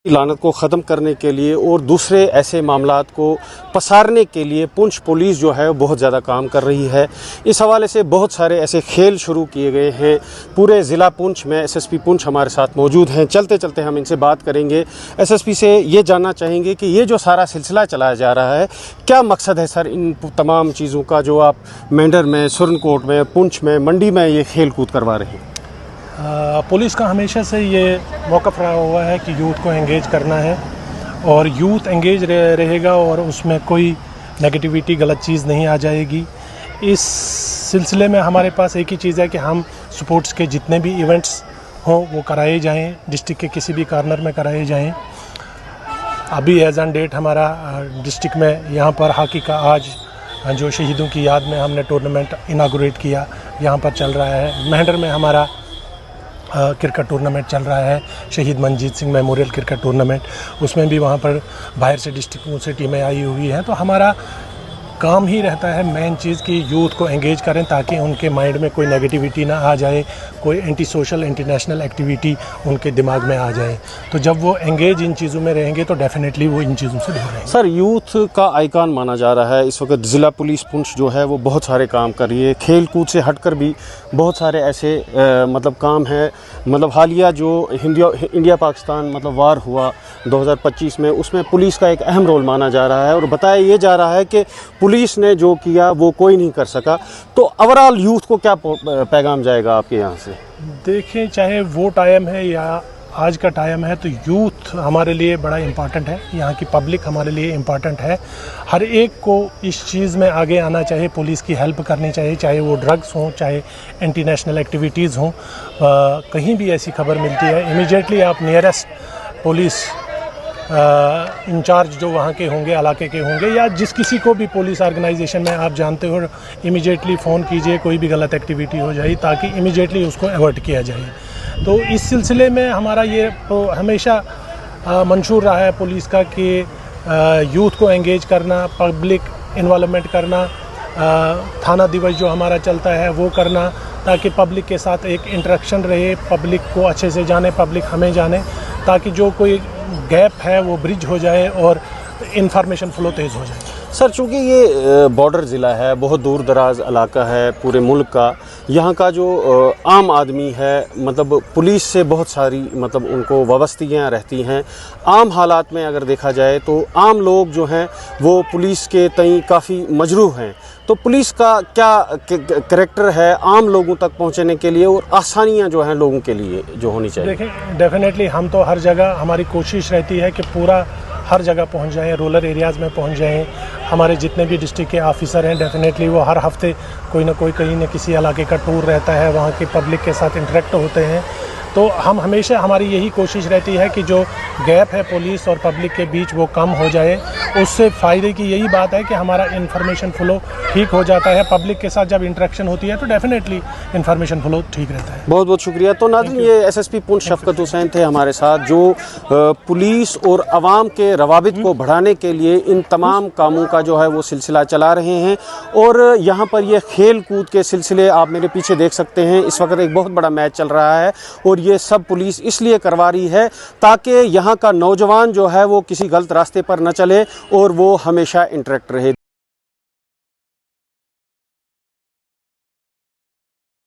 लानत को ख़त्म करने के लिए और दूसरे ऐसे मामलात को पसारने के लिए पुंछ पुलिस जो है बहुत ज़्यादा काम कर रही है। इस हवाले से बहुत सारे ऐसे खेल शुरू किए गए हैं। पूरे ज़िला पुंछ में एसएसपी पुंछ हमारे साथ मौजूद हैं। चलते चलते हम इनसे बात करेंगे। एसएसपी से ये जानना चाहेंगे कि ये जो सारा सिलसिला चलाया जा रहा है, क्या मकसद है सर इन तमाम चीज़ों का जो आप मेंढर में, सुरनकोट में, पुंछ में, मंडी में ये खेल कूद करवा रहे हैं? पुलिस का हमेशा से ये मौक़िफ़ रहा हुआ है कि यूथ को एंगेज करना है और यूथ एंगेज रहेगा और उसमें कोई नेगेटिविटी, गलत चीज़ नहीं आ जाएगी। इस सिलसिले में हमारे पास एक ही चीज़ है कि हम स्पोर्ट्स के जितने भी इवेंट्स हों वो कराए जाएं, डिस्ट्रिक्ट के किसी भी कॉर्नर में कराए जाएं। अभी एज ऑन डेट हमारा डिस्ट्रिक्ट में यहाँ पर हॉकी का आज जो शहीदों की याद में हमने टूर्नामेंट इनागुरेट किया, यहाँ पर चल रहा है। मेंढर में हमारा क्रिकेट टूर्नामेंट चल रहा है, शहीद Manjeet Singh memorial cricket tournament. उसमें भी वहाँ पर बाहर से डिस्ट्रिक्टों से टीमें आई हुई हैं। तो हमारा काम ही रहता है मेन चीज़ कि यूथ को एंगेज करें ताकि उनके माइंड में कोई नेगेटिविटी ना आ जाए, कोई एंटी सोशल इंटरनेशनल एक्टिविटी उनके दिमाग में आ जाए। तो जब वो एंगेज इन चीज़ों में रहेंगे तो डेफिनेटली वो इन चीज़ों से दूर रहेंगे। सर, यूथ का आइकॉन माना जा रहा है इस वक्त ज़िला पुलिस पुंछ जो है वो बहुत सारे काम कर रही है। खेल कूद से हटकर भी बहुत सारे ऐसे मतलब काम है। मतलब हालिया जो इंडिया पाकिस्तान मतलब वार हुआ 2025 में, उसमें पुलिस का एक अहम रोल माना जा रहा है और बताया ये जा रहा है कि पुलिस ने जो किया वो कोई नहीं कर सका। तो ओवरऑल यूथ को क्या पैगाम जाएगा आपके यहाँ से? देखें, चाहे वो टाइम है या आज का टाइम है, तो यूथ हमारे लिए बड़ा इम्पॉर्टेंट है। यहाँ की पब्लिक हमारे लिए इम्पॉर्टेंट है। हर एक को इस चीज़ में आगे आना चाहिए, पुलिस की हेल्प करनी चाहिए, चाहे वो ड्रग्स हों, चाहे एंटी नेशनल एक्टिविटीज़ हों। कहीं भी ऐसी खबर मिलती है, इमीडिएटली आप नियरेस्ट पुलिस इंचार्ज जो वहाँ के होंगे, इलाके के होंगे, या जिस किसी को भी पुलिस ऑर्गेनाइजेशन में आप जानते हो, इमीडिएटली फ़ोन कीजिए कोई भी गलत एक्टिविटी हो जाए ताकि इमीडिएटली उसको अवॉइड किया जाए। तो इस सिलसिले में हमारा ये हमेशा मंशूर रहा है पुलिस का कि यूथ को एंगेज करना, पब्लिक इन्वॉल्वमेंट करना, थाना दिवस जो हमारा चलता है वो करना, ताकि पब्लिक के साथ एक इंटरेक्शन रहे, पब्लिक को अच्छे से जाने, पब्लिक हमें जाने, ताकि जो कोई गैप है वो ब्रिज हो जाए और इंफॉर्मेशन फ्लो तेज़ हो जाए। सर, चूँकि ये बॉर्डर ज़िला है, बहुत दूर दराज इलाका है पूरे मुल्क का, यहाँ का जो आम आदमी है मतलब पुलिस से बहुत सारी मतलब उनको वाबस्तगियाँ रहती हैं। आम हालात में अगर देखा जाए तो आम लोग जो हैं वो पुलिस के तई काफ़ी मजरूह हैं। तो पुलिस का क्या करैक्टर है आम लोगों तक पहुँचने के लिए और आसानियाँ जो हैं लोगों के लिए जो होनी चाहिए? देखिए, डेफिनेटली हम तो हर जगह हमारी कोशिश रहती है कि पूरा हर जगह पहुंच जाएं, रूरल एरियाज़ में पहुंच जाएं। हमारे जितने भी डिस्ट्रिक्ट के ऑफिसर हैं डेफिनेटली वो हर हफ्ते कोई ना कोई कहीं न किसी इलाके का टूर रहता है, वहाँ की पब्लिक के साथ इंटरेक्ट होते हैं। तो हम हमेशा हमारी यही कोशिश रहती है कि जो गैप है पुलिस और पब्लिक के बीच वो कम हो जाए। उससे फ़ायदे की यही बात है कि हमारा इन्फॉर्मेशन फ्लो ठीक हो जाता है। पब्लिक के साथ जब इंटरेक्शन होती है तो डेफिनेटली इन्फॉर्मेशन फ्लो ठीक रहता है। बहुत बहुत शुक्रिया। तो नाज़रीन, ये एसएसपी पुंछ शफकत हुसैन थे हमारे साथ, जो पुलिस और आवाम के रवाबित को बढ़ाने के लिए इन तमाम कामों का जो है वो सिलसिला चला रहे हैं। और यहाँ पर ये खेल कूद के सिलसिले आप मेरे पीछे देख सकते हैं। इस वक्त एक बहुत बड़ा मैच चल रहा है और ये सब पुलिस इसलिए करवा रही है ताकि यहाँ का नौजवान जो है वो किसी गलत रास्ते पर न चले और वो हमेशा इंटरेक्ट रहे।